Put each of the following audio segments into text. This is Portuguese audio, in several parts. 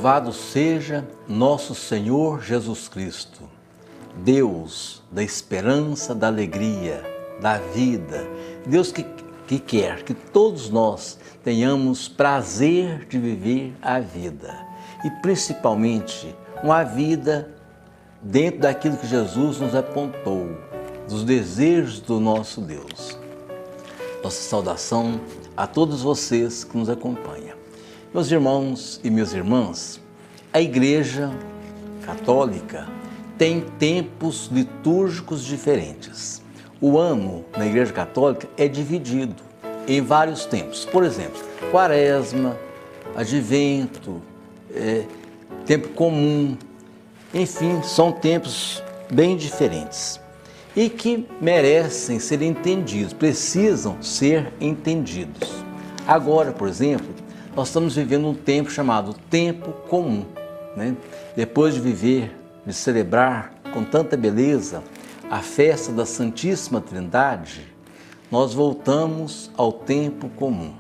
Louvado seja nosso Senhor Jesus Cristo, Deus da esperança, da alegria, da vida. Deus que quer que todos nós tenhamos prazer de viver a vida e principalmente uma vida dentro daquilo que Jesus nos apontou, dos desejos do nosso Deus. Nossa saudação a todos vocês que nos acompanham. Meus irmãos e minhas irmãs, a Igreja Católica tem tempos litúrgicos diferentes. O ano na Igreja Católica é dividido em vários tempos. Por exemplo, Quaresma, Advento, Tempo Comum, enfim, são tempos bem diferentes e que merecem ser entendidos, precisam ser entendidos. Agora, por exemplo, nós estamos vivendo um tempo chamado Tempo Comum, né? Depois de celebrar com tanta beleza a festa da Santíssima Trindade, nós voltamos ao tempo comum.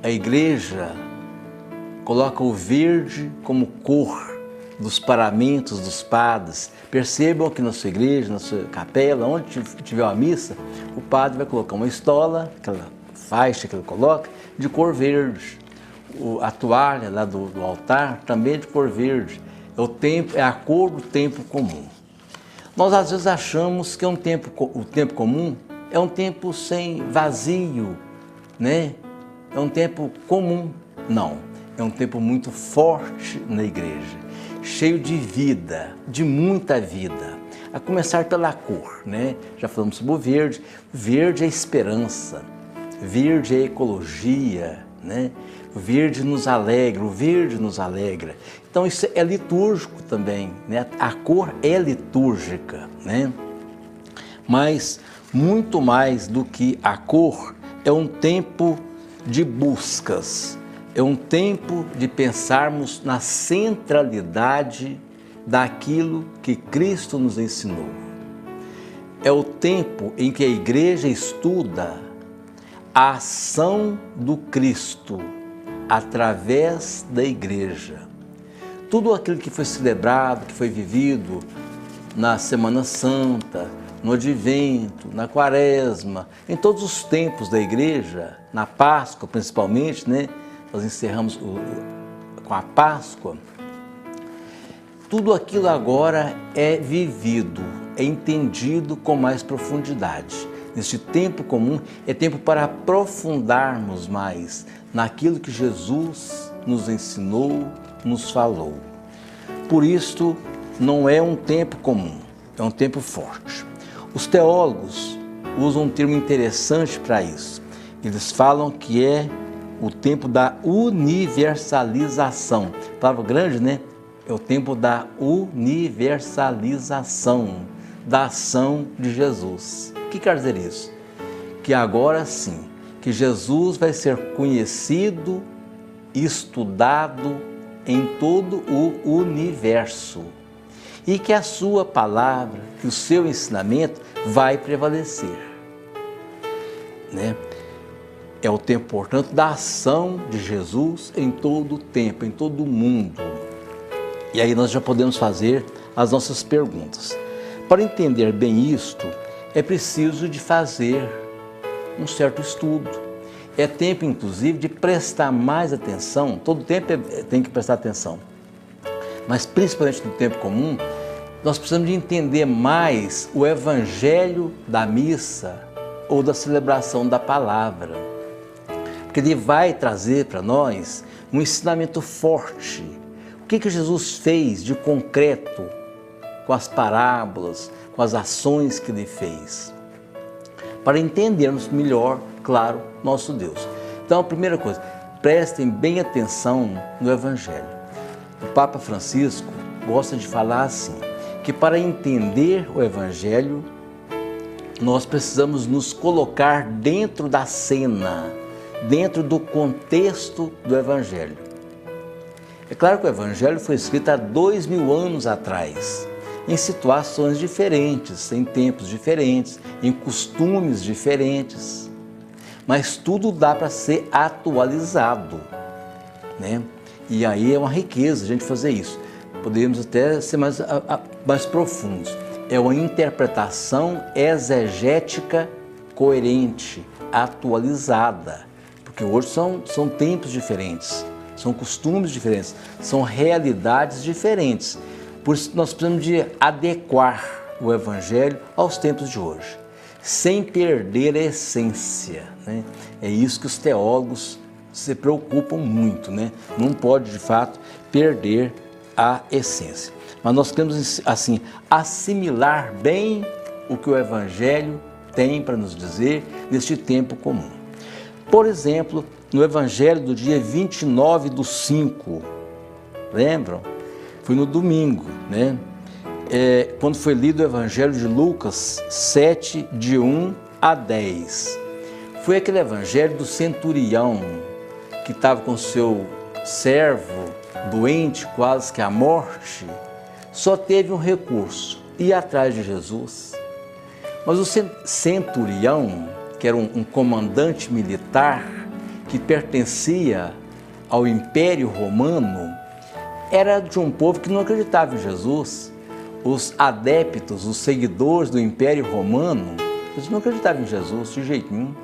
A Igreja coloca o verde como cor dos paramentos dos padres. Percebam que na sua igreja, na sua capela, onde tiver uma missa, o padre vai colocar uma estola, aquela faixa que ele coloca, de cor verde. A toalha lá do altar também é de cor verde. É a cor do tempo comum. Nós às vezes achamos que o tempo comum é um tempo sem vazio, né? É um tempo comum. Não, é um tempo muito forte na igreja, cheio de vida, de muita vida. A começar pela cor, né? Já falamos sobre o verde. O verde é esperança, verde é ecologia, né? O verde nos alegra, o verde nos alegra. Então isso é litúrgico também, né? A cor é litúrgica, né? Mas muito mais do que a cor, é um tempo de buscas, é um tempo de pensarmos na centralidade daquilo que Cristo nos ensinou. É o tempo em que a igreja estuda a ação do Cristo através da igreja. Tudo aquilo que foi celebrado, que foi vivido na Semana Santa, no Advento, na Quaresma, em todos os tempos da igreja, na Páscoa principalmente, né? Nós encerramos com a Páscoa. Tudo aquilo agora é vivido, é entendido com mais profundidade. Neste tempo comum é tempo para aprofundarmos mais naquilo que Jesus nos ensinou, nos falou. Por isso, não é um tempo comum, é um tempo forte. Os teólogos usam um termo interessante para isso. Eles falam que é o tempo da universalização. Palavra grande, né? É o tempo da universalização da ação de Jesus. O que quer dizer isso? Que agora sim, que Jesus vai ser conhecido, estudado em todo o universo e que a sua palavra, que o seu ensinamento vai prevalecer, né? É o tempo, portanto, da ação de Jesus em todo o tempo, em todo o mundo. E aí nós já podemos fazer as nossas perguntas. Para entender bem isto, é preciso de fazer um certo estudo. É tempo, inclusive, de prestar mais atenção. Todo tempo tem que prestar atenção. Mas, principalmente no tempo comum, nós precisamos de entender mais o evangelho da missa ou da celebração da palavra. Porque ele vai trazer para nós um ensinamento forte. O que Jesus fez de concreto com as parábolas, com as ações que ele fez, para entendermos melhor, claro, nosso Deus. Então, a primeira coisa, prestem bem atenção no Evangelho. O Papa Francisco gosta de falar assim, que para entender o Evangelho, nós precisamos nos colocar dentro da cena, dentro do contexto do Evangelho. É claro que o Evangelho foi escrito há 2000 anos atrás, em situações diferentes, em tempos diferentes, em costumes diferentes, mas tudo dá para ser atualizado, né? E aí é uma riqueza a gente fazer isso. Poderíamos até ser mais profundos. É uma interpretação exegética coerente, atualizada. Porque hoje são tempos diferentes, são costumes diferentes, são realidades diferentes. Por isso nós precisamos de adequar o Evangelho aos tempos de hoje, sem perder a essência, né? É isso que os teólogos se preocupam muito, né? Não pode, de fato, perder a essência. Mas nós queremos, assim, assimilar bem o que o Evangelho tem para nos dizer neste tempo comum. Por exemplo, no Evangelho do dia 29/5, lembram? Foi no domingo, né? Quando foi lido o Evangelho de Lucas 7, de 1 a 10. Foi aquele Evangelho do centurião que estava com seu servo doente, quase que à morte, só teve um recurso, ir atrás de Jesus. Mas o centurião, que era um comandante militar que pertencia ao Império Romano, era de um povo que não acreditava em Jesus. Os adeptos, os seguidores do Império Romano, eles não acreditavam em Jesus de jeito nenhum.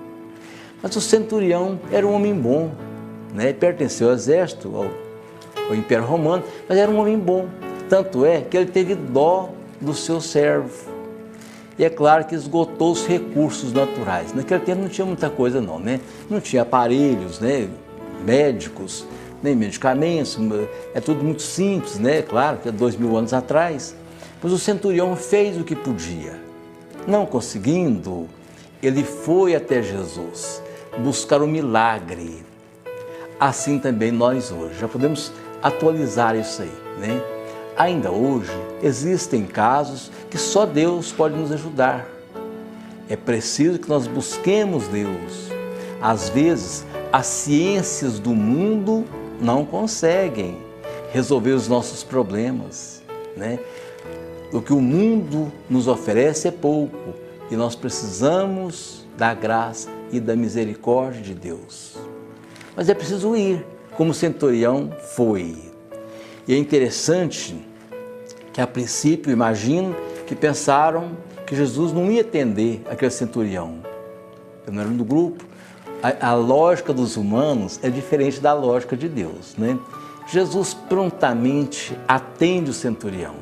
Mas o centurião era um homem bom, né? Pertenceu ao exército, ao Império Romano, mas era um homem bom. Tanto é que ele teve dó do seu servo. E é claro que esgotou os recursos naturais. Naquele tempo não tinha muita coisa não, né? Não tinha aparelhos, né? Médicos, nem medicamentos, é tudo muito simples, né? Claro que é 2000 anos atrás. Mas o centurião fez o que podia. Não conseguindo, ele foi até Jesus buscar o milagre. Assim também nós hoje, já podemos atualizar isso aí, né? Ainda hoje, existem casos que só Deus pode nos ajudar. É preciso que nós busquemos Deus. Às vezes, as ciências do mundo não conseguem resolver os nossos problemas, né? O que o mundo nos oferece é pouco e nós precisamos da graça e da misericórdia de Deus. Mas é preciso ir, como o centurião foi. E é interessante que, a princípio, imagino que pensaram que Jesus não ia atender aquele centurião. Eu não era do grupo. A lógica dos humanos é diferente da lógica de Deus, né? Jesus prontamente atende o centurião.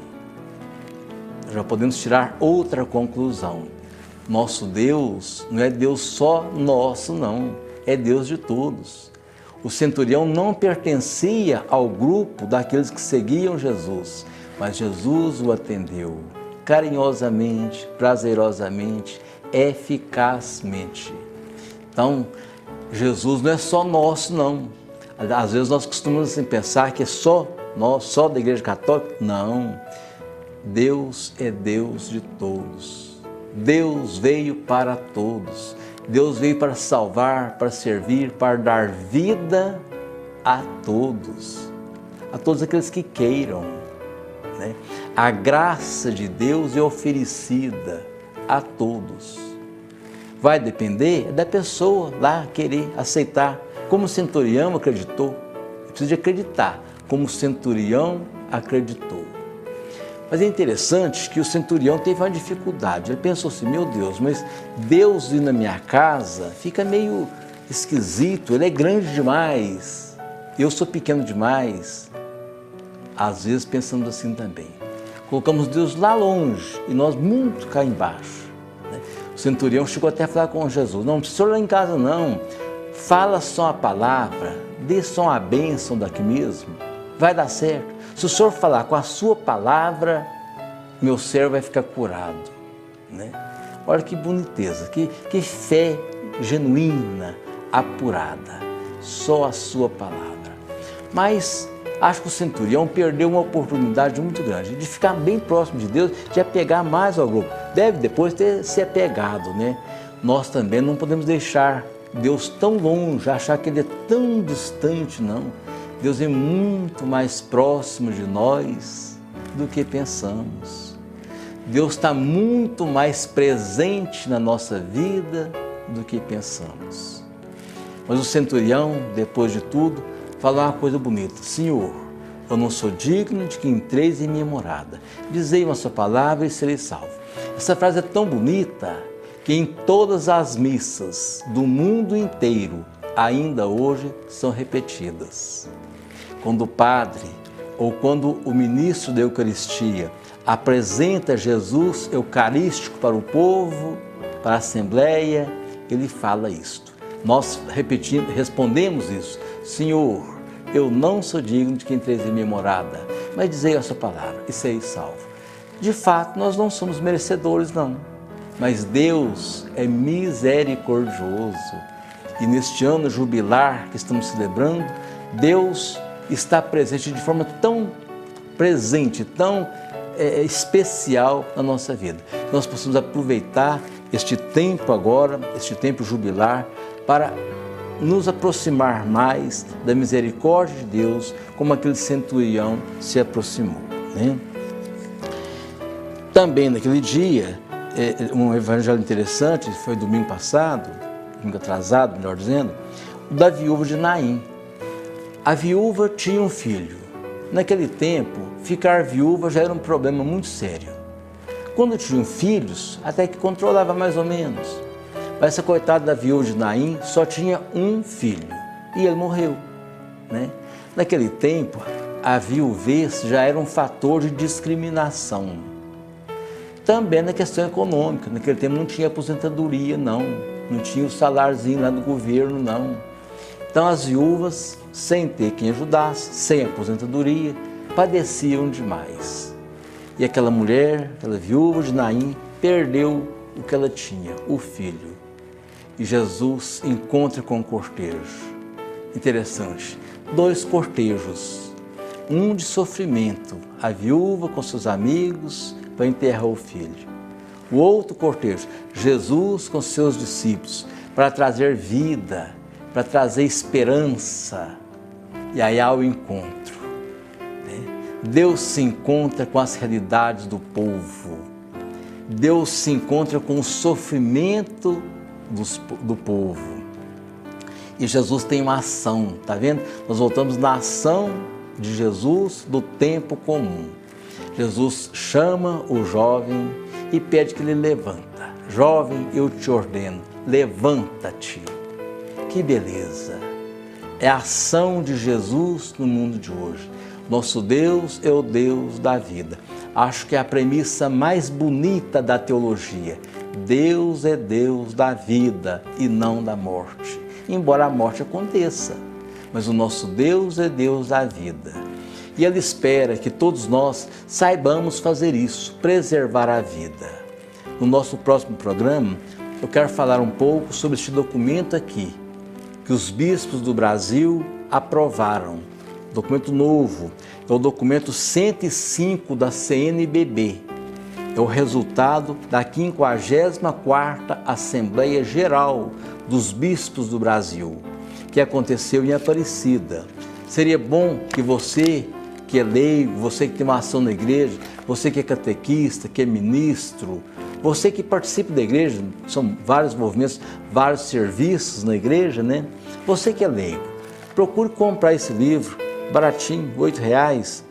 Já podemos tirar outra conclusão. Nosso Deus não é Deus só nosso, não. É Deus de todos. O centurião não pertencia ao grupo daqueles que seguiam Jesus, mas Jesus o atendeu carinhosamente, prazerosamente, eficazmente. Então, Jesus não é só nosso, não. Às vezes nós costumamos assim, pensar que é só nós, só da Igreja Católica. Não. Deus é Deus de todos. Deus veio para todos. Deus veio para salvar, para servir, para dar vida a todos aqueles que queiram, né? A graça de Deus é oferecida a todos. Vai depender da pessoa lá querer aceitar, como o centurião acreditou. Precisa de acreditar, como o centurião acreditou. Mas é interessante que o centurião teve uma dificuldade. Ele pensou assim, meu Deus, mas Deus ir na minha casa fica meio esquisito, ele é grande demais, eu sou pequeno demais. Às vezes pensamos assim também. Colocamos Deus lá longe e nós muito cá embaixo, né? O centurião chegou até a falar com Jesus, não precisa lá em casa não, fala só a palavra, dê só a bênção daqui mesmo, vai dar certo. Se o Senhor falar com a sua palavra, meu servo vai ficar curado, né? Olha que boniteza, que fé genuína, apurada, só a sua palavra. Mas acho que o centurião perdeu uma oportunidade muito grande de ficar bem próximo de Deus, de apegar mais ao grupo. Deve depois ter se apegado, né? Nós também não podemos deixar Deus tão longe, achar que Ele é tão distante, não. Deus é muito mais próximo de nós do que pensamos. Deus está muito mais presente na nossa vida do que pensamos. Mas o centurião, depois de tudo, falar uma coisa bonita: Senhor, eu não sou digno de que entreis em minha morada. Dizei uma sua palavra e serei salvo. Essa frase é tão bonita que em todas as missas do mundo inteiro, ainda hoje, são repetidas. Quando o padre ou quando o ministro da Eucaristia apresenta Jesus eucarístico para o povo, para a Assembleia, ele fala isto. Nós respondemos isso: Senhor, eu não sou digno de que entreis em minha morada, mas dizei a sua palavra e sereis salvo. De fato, nós não somos merecedores, não, mas Deus é misericordioso. E neste ano jubilar que estamos celebrando, Deus está presente de forma tão presente, tão especial na nossa vida. Nós possamos aproveitar este tempo agora, este tempo jubilar, para nos aproximar mais da misericórdia de Deus, como aquele centurião se aproximou, né? Também naquele dia, um evangelho interessante, foi domingo passado, domingo atrasado, melhor dizendo, o da viúva de Naim. A viúva tinha um filho. Naquele tempo, ficar viúva já era um problema muito sério. Quando tinham filhos, até que controlava mais ou menos. Mas essa coitada da viúva de Naim só tinha um filho e ele morreu, né? Naquele tempo, a viuvez já era um fator de discriminação. Também na questão econômica. Naquele tempo não tinha aposentadoria, não tinha o saláriozinho lá do governo, não. Então as viúvas, sem ter quem ajudasse, sem aposentadoria, padeciam demais. E aquela mulher, aquela viúva de Naim, perdeu o que ela tinha, o filho. E Jesus encontra com um cortejo. Interessante, 2 cortejos, um de sofrimento, a viúva com seus amigos para enterrar o filho. O outro cortejo, Jesus com seus discípulos, para trazer vida, para trazer esperança. E aí há o encontro, né? Deus se encontra com as realidades do povo. Deus se encontra com o sofrimento do povo. E Jesus tem uma ação, tá vendo? Nós voltamos na ação de Jesus do tempo comum. Jesus chama o jovem e pede que ele levanta. Jovem, eu te ordeno, levanta-te. Que beleza! É a ação de Jesus no mundo de hoje. Nosso Deus é o Deus da vida. Acho que é a premissa mais bonita da teologia. Deus é Deus da vida e não da morte. Embora a morte aconteça, mas o nosso Deus é Deus da vida. E Ele espera que todos nós saibamos fazer isso, preservar a vida. No nosso próximo programa, eu quero falar um pouco sobre este documento aqui, que os bispos do Brasil aprovaram. Documento novo, é o documento 105 da CNBB. É o resultado da 54ª Assembleia Geral dos Bispos do Brasil, que aconteceu em Aparecida. Seria bom que você que é leigo, você que tem uma ação na igreja, você que é catequista, que é ministro, você que participa da igreja, são vários movimentos, vários serviços na igreja, né? Você que é leigo, procure comprar esse livro, baratinho, R$8.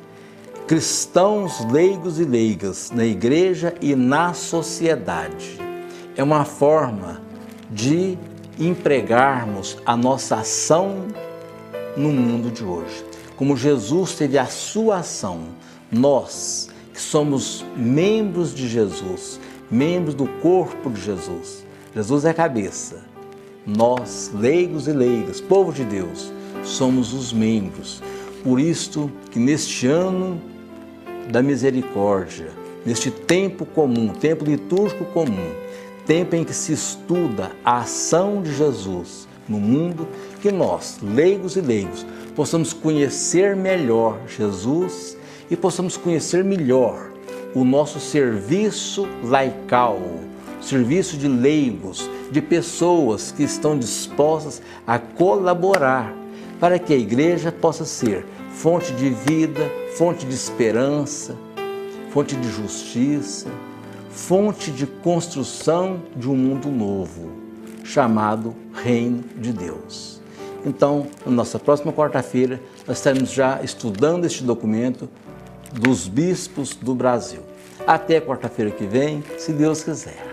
Cristãos leigos e leigas na igreja e na sociedade. É uma forma de empregarmos a nossa ação no mundo de hoje. Como Jesus teve a sua ação, nós que somos membros de Jesus, membros do corpo de Jesus. Jesus é a cabeça. Nós, leigos e leigas, povo de Deus, somos os membros. Por isto que neste ano da misericórdia, neste tempo comum, tempo litúrgico comum, tempo em que se estuda a ação de Jesus no mundo, que nós, leigos e leigos, possamos conhecer melhor Jesus e possamos conhecer melhor o nosso serviço laical, serviço de leigos, de pessoas que estão dispostas a colaborar para que a igreja possa ser fonte de vida, fonte de esperança, fonte de justiça, fonte de construção de um mundo novo, chamado Reino de Deus. Então, na nossa próxima quarta-feira, nós estaremos já estudando este documento dos bispos do Brasil. Até quarta-feira que vem, se Deus quiser.